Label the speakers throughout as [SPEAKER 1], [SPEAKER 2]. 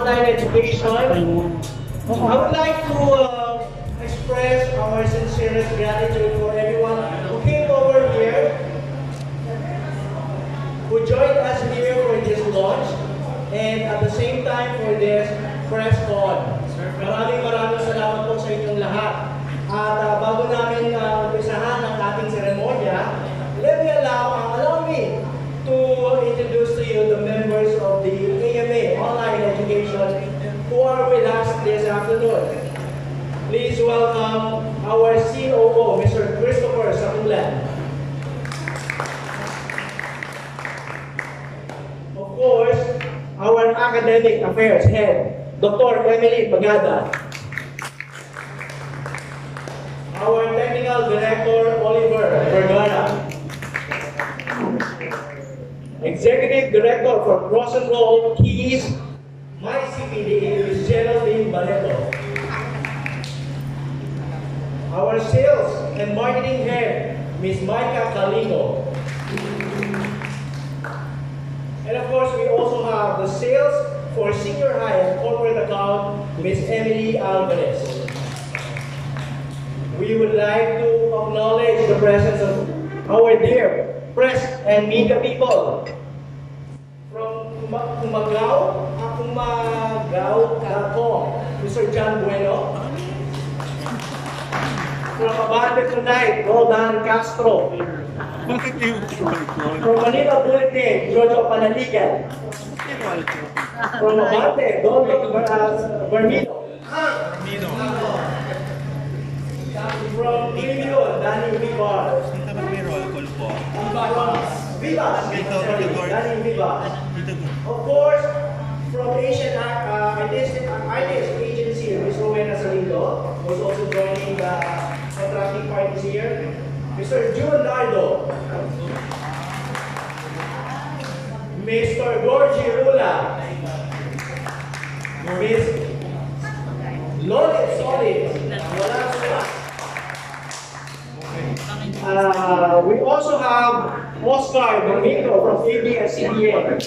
[SPEAKER 1] online education. I would like to express our sincerest gratitude for everyone who came over here, who joined us here for this launch, and at the same time for this press con. Maraming salamat po sa inyong lahat. At bago namin umpisahan ang ating seremonya, allow me to introduce to you the members of the AMA Online Education who are with us this afternoon. Please welcome our COO, Mr. Christopher Sakulan. Of course, our Academic Affairs Head, Dr. Emily Pagada. Our Technical Director, Oliver Vergara. Executive Director for Cross and Roll Keys, my CPD, is Geraldine Barreto. Our Sales and Marketing Head, Ms. Micah Caligo. And of course, we also have the Sales for Senior High and Corporate Account, Ms. Emily Alvarez. We would like to acknowledge the presence of our dear press and media people from Kumagaw, Mr. John Bueno. From Abunda tonight, Rodan Castro. From Manila Bulletin, Jojo Panaligan. From Abante, Dondo Bermino. From Ilio, Danny Vivar. Vivas, Danny Vivas. Of course, from Asian Artist Agency, Ms. Rowena Salido was also joining the contracting parties here. Mr. June Nardo. Mr. Gorgie Rula. Ms. Lolit Solid. We also have Oscar Domingo from ABS-CBN.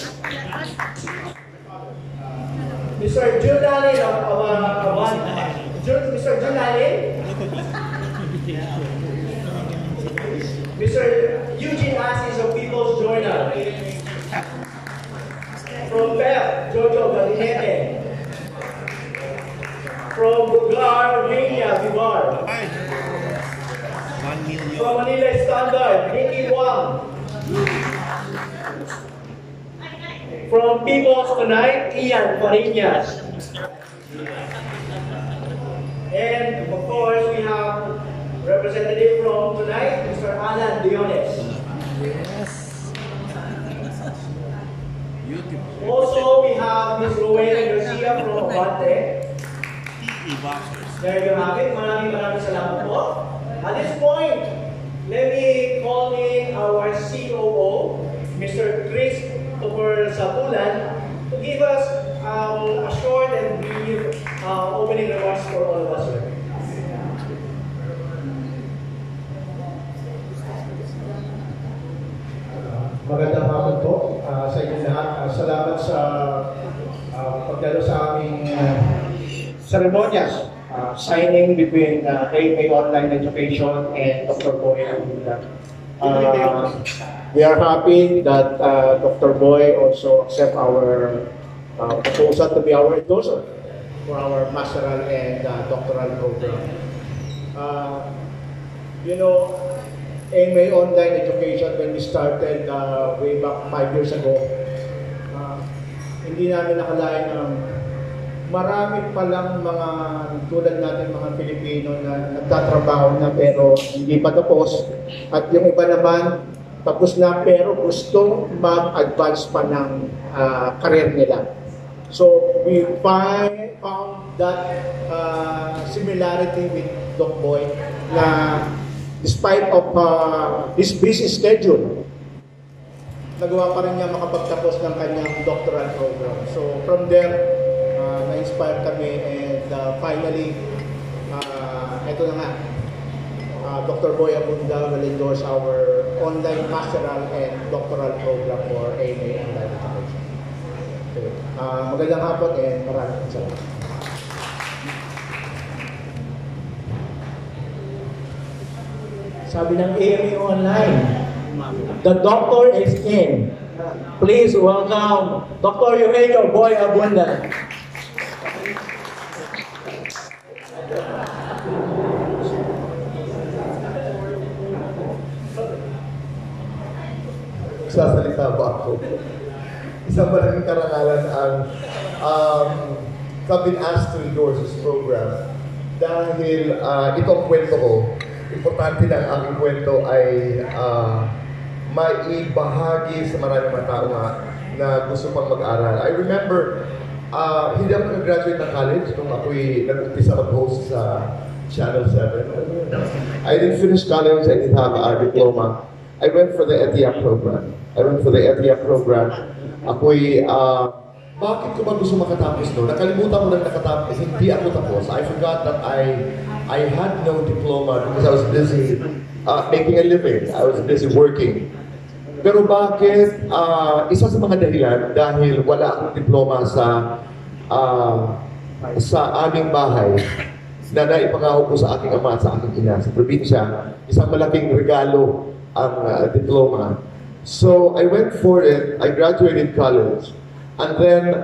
[SPEAKER 1] Mr. Junalin Mr. Junalin. Mr. Eugene Assis of People's Journal. From PEP, Jojo Galinete. From Bugar, Rania Vivar. From Manila Standard, Nikki Wang. From People's Tonight, Ian Fariñas. And of course, we have representative from tonight, Mr. Alan Diones. Yes. Also, we have Ms. Rowena Garcia from Abante. There you have it. Maraming salamat po. At this point, let me call in our COO, Mr. Christopher Sakulan, to give us a short and brief opening remarks for all of us here.
[SPEAKER 2] Magandang hapon po sa inyong lahat. Salamat sa pagdalo sa aming ceremonias. Signing between AMA Online Education and Dr. Boy Abunda. We are happy that Dr. Boy also accept our proposal to be our endorser for our masteral and doctoral program. You know, AMA Online Education, when we started way back 5 years ago, hindi namin nakalain na marami palang mga tulad natin mga Pilipino na nagtatrabaho na pero hindi pa tapos, at yung iba naman tapos na pero gustong mag-advance pa ng career nila. So we found that similarity with Doc Boy na despite of his busy schedule, nagawa pa rin niya makapagtapos ng kanyang doctoral program. So from there, na-inspire kami, and finally, ito na nga, Dr. Boy Abunda will endorse our online masteral and doctoral program for AMA Online Education. Okay. Magandang hapon and maraming salamat.
[SPEAKER 1] Sabi ng AMA Online, the doctor is in. Please welcome Dr. Eugenio Boy Abunda.
[SPEAKER 3] Sasalita ba ako? Isang malaking karangalan ang I've been asked to endorse this program dahil itong kwento ko, importante lang ang kwento ay maibahagi sa maraming mga tao na gusto pang mag-aral. I remember, hindi ako nag-graduate ng college nung ako'y nag-umpisa mag-host sa Channel 7. I didn't finish college, I didn't have a diploma. I went for the ETIA program. Ako'y, bakit ko ba gusto makatapos no? Nakalimutan ko lang nakatapos. Hindi ako tapos. I forgot that I had no diploma because I was busy making a living. I was busy working. Pero bakit? Isa sa mga dahilan dahil wala akong diploma sa aming bahay na naipangako ko sa aking ama at sa aking ina sa probinsya. Isang malaking regalo ang diploma. So I went for it. I graduated college. And then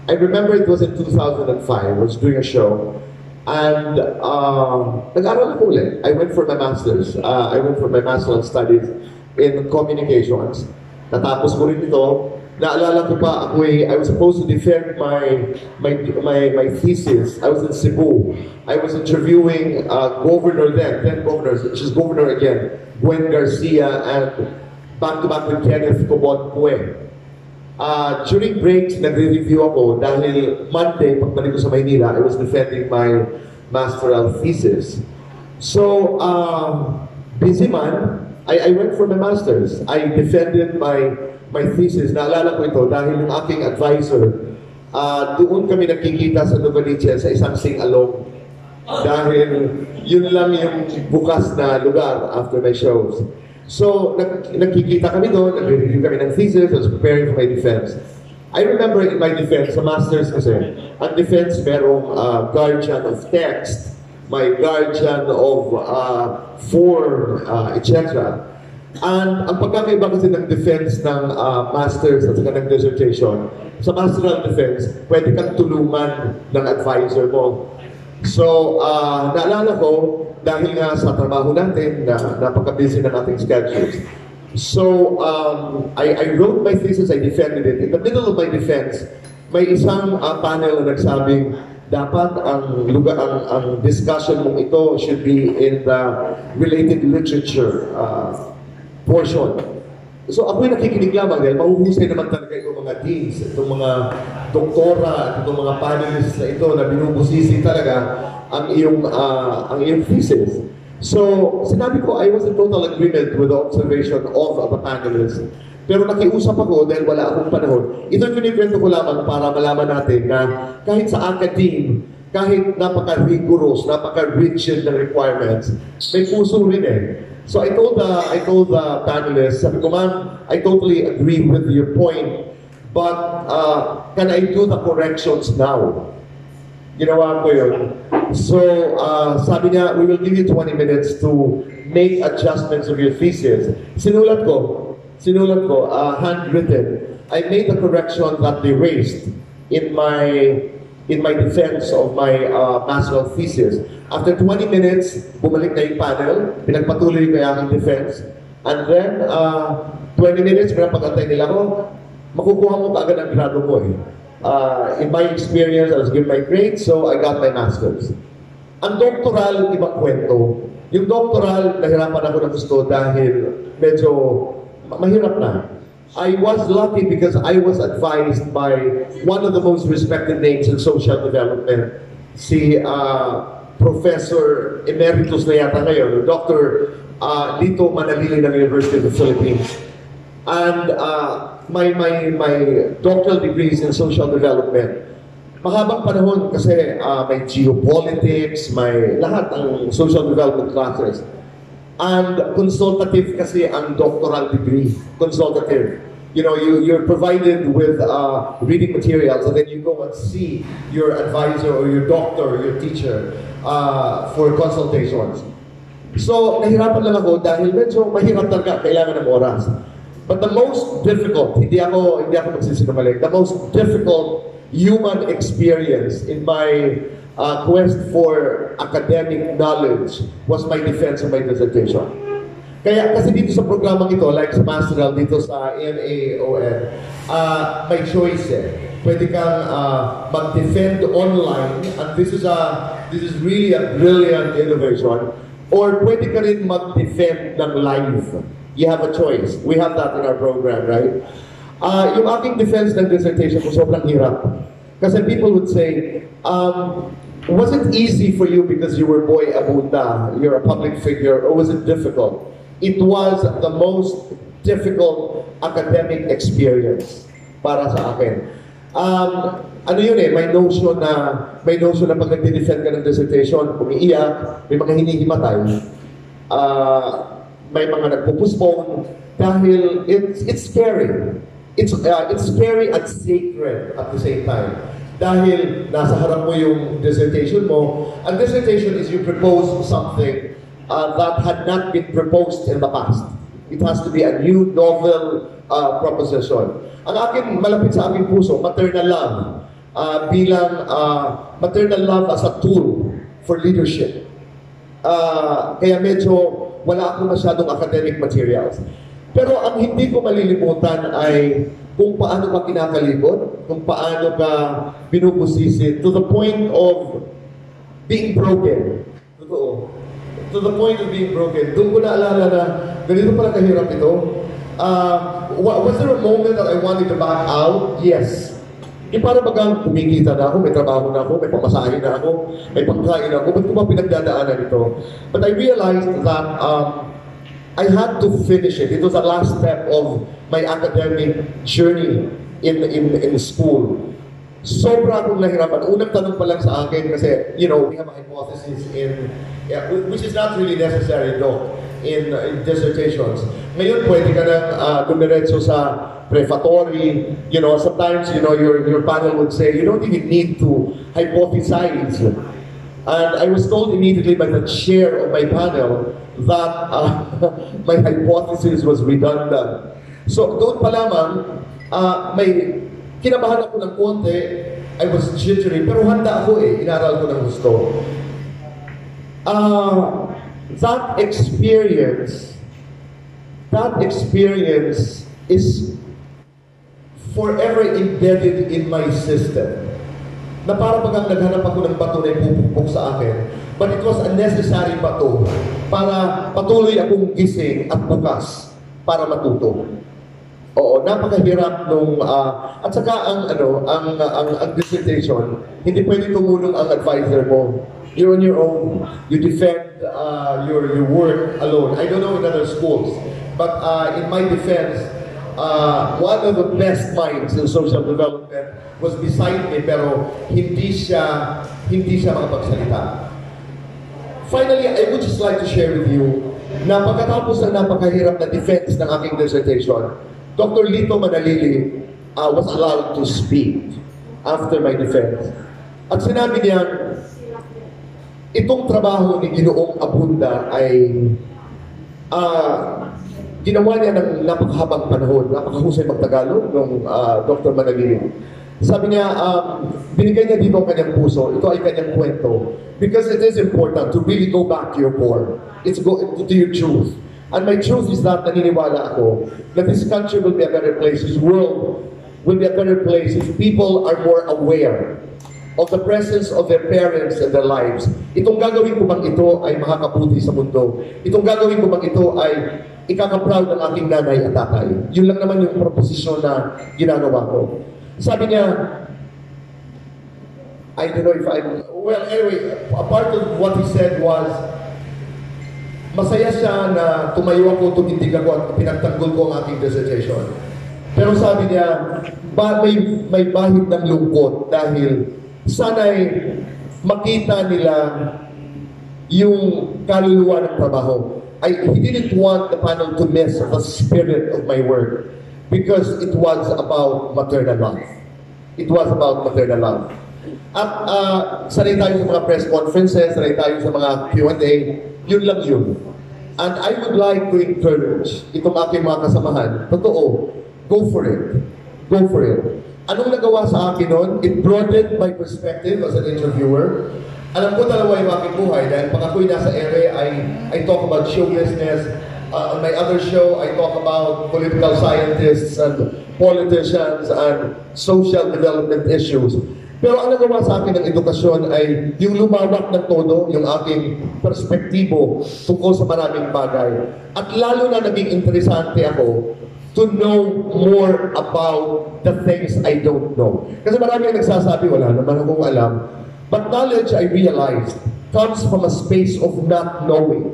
[SPEAKER 3] I remember it was in 2005. I was doing a show. And nag-aral ako ulit. I went for my master's. I went for my master's studies in communications. Natapos ko rin ito. Naalala ko pa, I was supposed to defend my thesis. I was in Cebu. I was interviewing governor then governor, she's governor again, Gwen Garcia, and back-to-back with Kenneth Cobot Pue. During breaks, nagre-review ako dahil Monday, pagbalik ko sa Maynila, I was defending my masteral thesis. So, busy man, I went for my master's. I defended my thesis. Naalala ko ito dahil yung aking advisor, doon kami nakikita sa Novaliches sa isang sing-along. Dahil yun lang yung bukas na lugar after my shows. So, nagkikita kami doon, nag-review kami ng thesis, I was preparing for my defense. I remember in my defense, sa master's kasi, ang defense merong guardian of text, my guardian of form, etc. And ang pagkakaiba kasi ng defense ng master's at saka ng dissertation, sa masteral defense, pwede kang tulungan ng advisor mo. So, naalala ko, dahil nga sa trabaho natin, napaka-busy na nating schedules. So, I wrote my thesis, I defended it. In the middle of my defense, may isang panel na nagsabing, dapat ang discussion mong ito should be in the related literature portion. So ako'y nakikinig lamang dahil mahuhusay naman talaga itong mga deans, itong mga doktora, itong mga panelists na ito na binubusisi talaga ang iyong thesis. So sinabi ko, I was in total agreement with the observation of the panelists. Pero nakiusap ako dahil wala akong panahon. Ito kinikwento ko lamang para malaman natin na kahit sa academe, kahit napaka-rigorous, napaka-rigid na requirements, may puso rin eh. So I told the panelists, sabi ko, ma'am, I totally agree with your point, but can I do the corrections now? Ginawa ko yun. So sabi niya, we will give you 20 minutes to make adjustments of your thesis. Sinulat ko, handwritten. I made the correction that they raised in my defense of my masteral thesis. After 20 minutes, bumalik na yung panel, pinagpatuloy ko yung aking defense. And then, 20 minutes, pinapag-antay nila ko, makukuha mo kaagad ang grado mo eh. In my experience, I was given my grade, so I got my master's. Ang doctoral, ibang kwento. Yung doctoral, nahirapan ako ng gusto dahil medyo mahirap na. I was lucky because I was advised by one of the most respected names in social development, si Professor Emeritus na yata ngayon, Dr. Lito Manalili ng University of the Philippines. And my doctoral degrees in social development. Mahabang panahon kasi may geopolitics, may lahat ang social development classes. And consultative kasi ang doctoral degree. Consultative. you're provided with reading materials, and then you go and see your advisor or your doctor or your teacher for consultations. So, nahirapan lang ako dahil medyo mahirap talaga, kailangan ng oras. But the most difficult, hindi ako magsisinungaling, the most difficult human experience in my quest for academic knowledge was my defense of my dissertation. Kaya kasi dito sa programang ito, like sa Masteral, dito sa NAON, may choice eh. Pwede kang mag-defend online, and this is really a brilliant innovation, or pwede ka rin mag-defend ng live. You have a choice. We have that in our program, right? Yung aking defense ng dissertation ko sobrang hirap. Kasi people would say, was it easy for you because you were boy Abunda, you're a public figure, or was it difficult? It was the most difficult academic experience para sa akin. Ano yun eh, may notion na pag nag-defend ka ng dissertation, umiiyak, may mga hinihimatay, may mga nagpo-postpone, dahil it's scary. It's scary and sacred at the same time. Dahil nasa harap mo yung dissertation mo, and dissertation is you propose something that had not been proposed in the past. It has to be a new novel proposition. Ang akin, malapit sa aking puso, maternal love. Bilang maternal love as a tool for leadership. Kaya medyo wala akong masyadong academic materials. Pero ang hindi ko malilimutan ay kung paano ka kinakalikot, kung paano ka binubusisi to the point of being broken. Totoo. To the point of being broken. Doon ko naalala na ganito pala kahirap ito. Was there a moment that I wanted to back out? Yes. Para bagang kumikita na ako, may trabaho na ako, may pamasahin na ako, may pangkain na ako, ba't ko ba pinagdadaanan ito? But I realized that I had to finish it. It was the last step of my academic journey in school. Sobra akong nahirapan. Unang tanong pa lang sa akin kasi, we have a hypothesis which is not really necessary though in dissertations. Ngayon, pwede ka nang dumiretso sa prefatory. Sometimes, your panel would say, you don't even need to hypothesize. And I was told immediately by the chair of my panel that my hypothesis was redundant. So, doon pa lamang, may kinabahan ako ng konti. I was jittery, pero handa ako eh. Inaral ko ng gusto. That experience is forever embedded in my system. Na para bagang naghanap ako ng bato na ipupukpok sa akin. But it was a necessary bato para patuloy akong gising at bukas para matuto. Oo, napakahirap nung at saka ang dissertation, hindi pwede tumulong ang advisor mo. You're on your own. You defend your work alone. I don't know in other schools, but in my defense, one of the best minds in social development was beside me, pero hindi siya makapagsalita. Finally, I would just like to share with you na pagkatapos ng napakahirap na defense ng aking dissertation, Dr. Lito Manalili was allowed to speak after my defense. At sinabi niya, itong trabaho ni Ginoong Abunda ay ginawa niya ng napakahabang panahon, napakahusay magtagalog ng Dr. Manalili. Sabi niya, binigay niya dito ang kanyang puso, ito ay kanyang kwento. Because it is important to really go back to your core. It's go to your truth. And my truth is that naniniwala ako that this country will be a better place, this world will be a better place if people are more aware of the presence of their parents in their lives. Itong gagawin ko bang ito ay makakabuti sa mundo? Itong gagawin ko bang ito ay ikaka-proud ng aking nanay at tatay? Yun lang naman yung proposisyon na ginagawa ko. Sabi niya, I don't know if well, anyway, a part of what he said was, masaya siya na tumayo ako, tumindig ako at pinagtanggol ko ang aking dissertation. Pero sabi niya, may bahid ng lungkot dahil sana'y makita nila yung kaluluwa ng trabaho. He didn't want the panel to miss the spirit of my work. because it was about maternal love. It was about maternal love. At sanay tayo sa mga press conferences, sanay tayo sa mga Q&A, yun lang yun. And I would like to encourage itong aking mga kasamahan, totoo, go for it. Go for it. Anong nagawa sa akin nun? It broadened my perspective as an interviewer. Alam ko dalawa yung aking buhay dahil pag ako'y nasa ere, I talk about show business. On my other show, I talk about political scientists and politicians and social development issues. Pero ang nagawa sa akin ng edukasyon ay yung lumawak ng todo, yung aking perspektibo tungkol sa maraming bagay. At lalo na naging interesante ako to know more about the things I don't know. Kasi marami ang nagsasabi, wala naman akong alam. But knowledge, I realized, comes from a space of not knowing.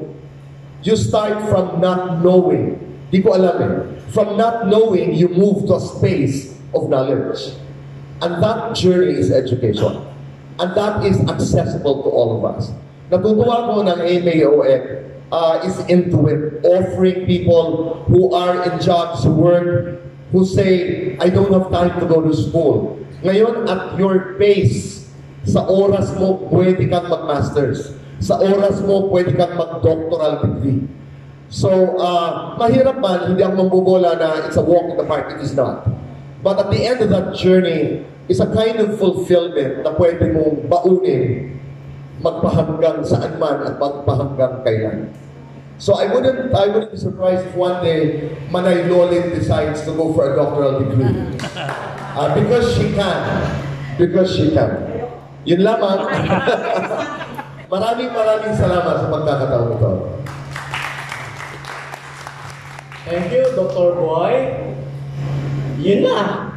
[SPEAKER 3] You start from not knowing. Di ko alam eh. From not knowing, you move to a space of knowledge. And that journey is education. And that is accessible to all of us. Natutuwa ko ng AMAON is into it, offering people who are in jobs, who work, who say, I don't have time to go to school. Ngayon, at your pace, sa oras mo, pwede kang mag-masters. Sa oras mo, pwede kang mag-doctoral degree. So, mahirap man, hindi ako mambobola na it's a walk in the park. It is not. But at the end of that journey, is a kind of fulfillment na pwede mong baunin magpahanggang saan man at magpahanggang kailan. So I wouldn't be surprised if one day Manay Lolit decides to go for a doctoral degree. Because she can. Because she can. Yun lamang. Maraming salamat sa pagkakataon ito.
[SPEAKER 1] Thank you, Dr. Boy. Yun na.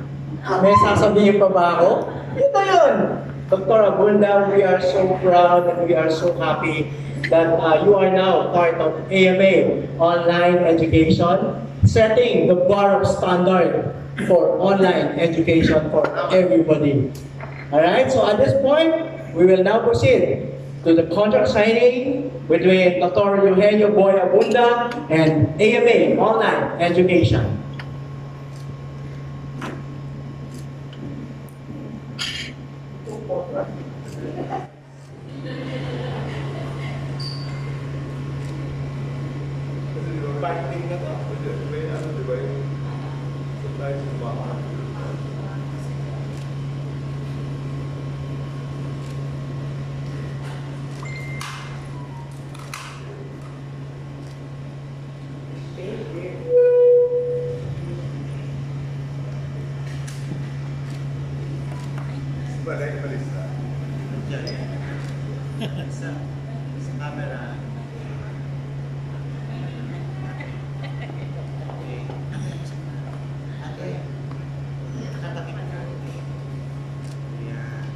[SPEAKER 1] May sasabihin pa ba ako? Yun na yun. Dr. Abunda, we are so proud and we are so happy that you are now part of AMA Online Education, setting the bar of standard for online education for everybody. Alright, so at this point, we will now proceed to the contract signing between Dr. Eugenio Boy Abunda and AMA Online Education.
[SPEAKER 4] Sa camera. Okay. Nakatakip na. Ayan.